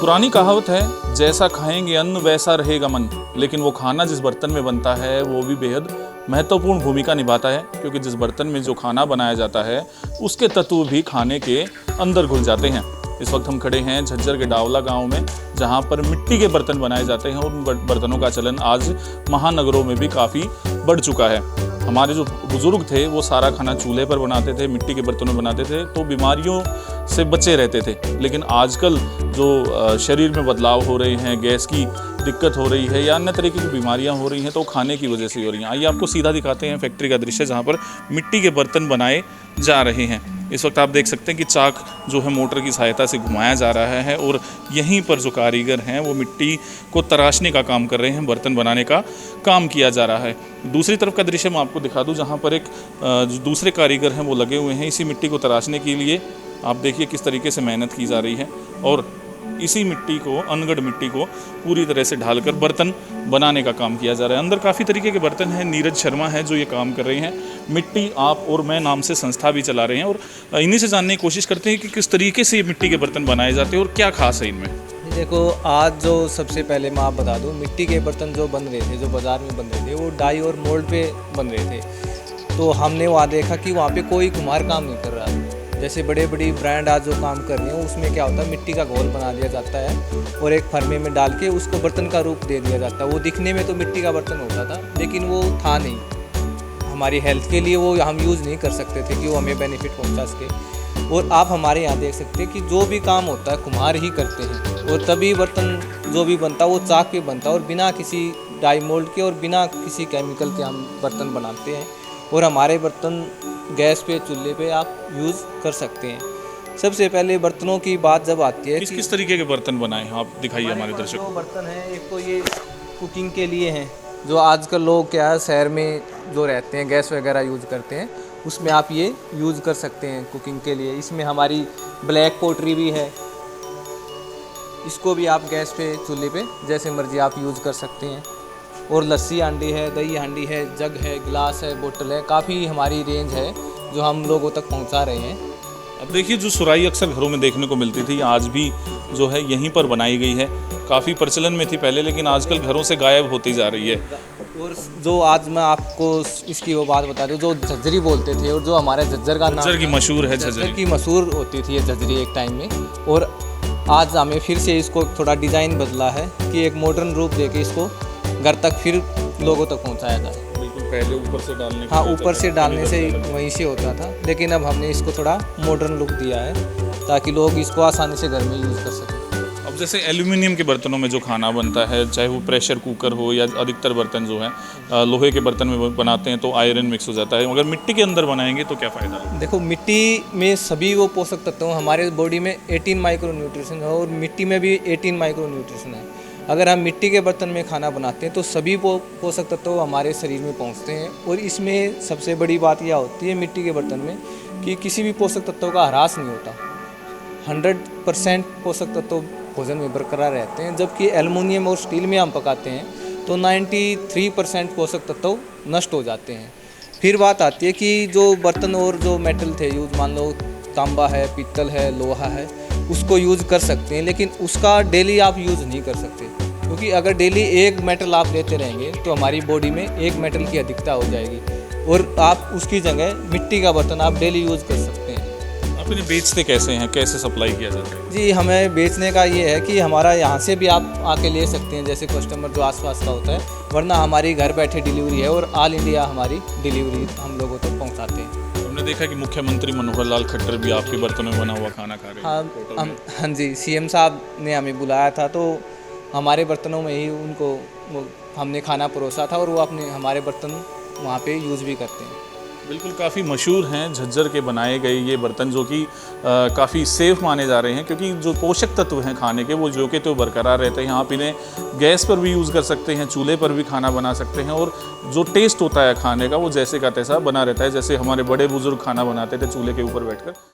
पुरानी कहावत है, जैसा खाएंगे अन्न वैसा रहेगा मन। लेकिन वो खाना जिस बर्तन में बनता है वो भी बेहद महत्वपूर्ण भूमिका निभाता है, क्योंकि जिस बर्तन में जो खाना बनाया जाता है उसके तत्व भी खाने के अंदर घुल जाते हैं। इस वक्त हम खड़े हैं झज्जर के डावला गांव में, जहां पर मिट्टी के बर्तन बनाए जाते हैं और उन बर्तनों का चलन आज महानगरों में भी काफ़ी बढ़ चुका है। हमारे जो बुजुर्ग थे वो सारा खाना चूल्हे पर बनाते थे, मिट्टी के बर्तनों में बनाते थे, तो बीमारियों से बचे रहते थे। लेकिन आजकल जो शरीर में बदलाव हो रहे हैं, गैस की दिक्कत हो रही है या अन्य तरीके की बीमारियां हो रही हैं, तो खाने की वजह से हो रही हैं। आइए आपको सीधा दिखाते हैं फैक्ट्री का दृश्य, जहां पर मिट्टी के बर्तन बनाए जा रहे हैं। इस वक्त आप देख सकते हैं कि चाक जो है मोटर की सहायता से घुमाया जा रहा है और यहीं पर जो कारीगर हैं वो मिट्टी को तराशने का काम कर रहे हैं, बर्तन बनाने का काम किया जा रहा है। दूसरी तरफ का दृश्य मैं आपको दिखा दूं, जहां पर एक जो दूसरे कारीगर हैं वो लगे हुए हैं इसी मिट्टी को तराशने के लिए। आप देखिए किस तरीके से मेहनत की जा रही है और इसी मिट्टी को, अनगढ़ मिट्टी को पूरी तरह से ढालकर बर्तन बनाने का काम किया जा रहा है। अंदर काफ़ी तरीके के बर्तन हैं। नीरज शर्मा है जो ये काम कर रहे हैं। मिट्टी आप और मैं नाम से संस्था भी चला रहे हैं और इन्हीं से जानने की कोशिश करते हैं कि किस तरीके से ये मिट्टी के बर्तन बनाए जाते हैं और क्या खास है इनमें। देखो, आज जो सबसे पहले मैं आप बता दूं, मिट्टी के बर्तन जो बन रहे थे, जो बाज़ार में बन रहे थे, वो डाई और मोल्ड पे बन रहे थे। तो हमने वहाँ देखा कि वहाँ पे कोई कुम्हार काम नहीं कर रहा है। जैसे बड़े बड़ी ब्रांड आज जो काम कर रहे हैं उसमें क्या होता है, मिट्टी का घोल बना दिया जाता है और एक फर्मे में डाल के उसको बर्तन का रूप दे दिया जाता है। वो दिखने में तो मिट्टी का बर्तन होता था, लेकिन वो था नहीं। हमारी हेल्थ के लिए वो हम यूज़ नहीं कर सकते थे कि वो हमें बेनिफिट पहुंचा सके। और आप हमारे यहाँ देख सकते हैं कि जो भी काम होता है कुम्हार ही करते हैं, और तभी बर्तन जो भी बनता है वो चाक पे बनता है और बिना किसी डाई मोल्ड के और बिना किसी केमिकल के हम बर्तन बनाते हैं। और हमारे बर्तन गैस पे, चूल्हे पे आप यूज़ कर सकते हैं। सबसे पहले बर्तनों की बात जब आती है, किस तरीके के बर्तन बनाए हैं आप दिखाइए हमारे दर्शकों को। जो बर्तन हैं, एक तो ये कुकिंग के लिए हैं, जो आजकल लोग क्या है शहर में जो रहते हैं गैस वगैरह यूज़ करते हैं, उसमें आप ये यूज़ कर सकते हैं कुकिंग के लिए। इसमें हमारी ब्लैक पोटरी भी है, इसको भी आप गैस पे, चूल्हे पे जैसे मर्जी आप यूज़ कर सकते हैं। और लस्सी हांडी है, दही हांडी है, जग है, गिलास है, बोतल है, काफ़ी हमारी रेंज है जो हम लोगों तक पहुंचा रहे हैं। अब देखिए, जो सुराही अक्सर घरों में देखने को मिलती थी आज भी जो है यहीं पर बनाई गई है। काफ़ी प्रचलन में थी पहले, लेकिन आजकल घरों से गायब होती जा रही है। और जो आज मैं आपको इसकी वो बात बता दूं, जो झज्जरी बोलते थे और जो हमारे झज्जर का नाम, झज्जर की मशहूर है, झज्जर की मशहूर होती थी ये झज्जरी एक टाइम में। और आज हमें फिर से इसको थोड़ा डिज़ाइन बदला है कि एक मॉडर्न रूप देके इसको घर तक फिर लोगों तक पहुंचाया जाए। बिल्कुल, पहले ऊपर से डालने, हाँ, ऊपर से डालने से वहीं से होता था, लेकिन अब हमने इसको थोड़ा मॉडर्न लुक दिया है ताकि लोग इसको आसानी से घर में यूज़ कर सकें। अब जैसे एल्यूमिनियम के बर्तनों में जो खाना बनता है, चाहे वो प्रेशर कुकर हो या अधिकतर बर्तन जो हैं लोहे के बर्तन में बनाते हैं तो आयरन मिक्स हो जाता है। अगर मिट्टी के अंदर बनाएंगे तो क्या फ़ायदा है? देखो, मिट्टी में सभी वो पोषक तत्व, हमारे बॉडी में 18 माइक्रो न्यूट्रिशन है और मिट्टी में भी 18 माइक्रो न्यूट्रिशन है। अगर हम मिट्टी के बर्तन में खाना बनाते हैं तो सभी वो पोषक तत्व हमारे शरीर में पहुंचते हैं। और इसमें सबसे बड़ी बात यह होती है मिट्टी के बर्तन में कि किसी भी पोषक तत्व का ह्रास नहीं होता। 100% पोषक तत्व भोजन में बरकरार रहते हैं। जबकि एल्युमिनियम और स्टील में हम पकाते हैं तो 93% पोषक तत्व नष्ट हो जाते हैं। फिर बात आती है कि जो बर्तन और जो मेटल थे यूज, मान लो तांबा है, पीतल है, लोहा है, उसको यूज़ कर सकते हैं, लेकिन उसका डेली आप यूज़ नहीं कर सकते, क्योंकि अगर डेली एक मेटल आप लेते रहेंगे तो हमारी बॉडी में एक मेटल की अधिकता हो जाएगी और आप उसकी जगह मिट्टी का बर्तन आप डेली यूज़ कर सकते हैं। आप इन्हें बेचते कैसे हैं, कैसे सप्लाई किया जाता है? जी, हमें बेचने का ये है कि हमारा यहाँ से भी आप आके ले सकते हैं, जैसे कस्टमर जो आसपास का होता है, वरना हमारी घर बैठे डिलीवरी है और ऑल इंडिया हमारी डिलीवरी हम लोगों तक पहुँचाते हैं। हमने देखा कि मुख्यमंत्री मनोहर लाल खट्टर भी आपके बर्तनों में बना हुआ खाना खा रहे हैं। हाँ जी, सीएम साहब ने हमें बुलाया था तो हमारे बर्तनों में ही उनको हमने खाना परोसा था और वो अपने हमारे बर्तन वहाँ पे यूज़ भी करते हैं। बिल्कुल, काफ़ी मशहूर हैं झज्जर के बनाए गए ये बर्तन, जो कि काफ़ी सेफ माने जा रहे हैं, क्योंकि जो पोषक तत्व हैं खाने के वो जो कि तो बरकरार रहते हैं। आप इन्हें गैस पर भी यूज़ कर सकते हैं, चूल्हे पर भी खाना बना सकते हैं और जो टेस्ट होता है खाने का वो जैसे का तैसा बना रहता है, जैसे हमारे बड़े बुजुर्ग खाना बनाते थे चूल्हे के ऊपर बैठकर।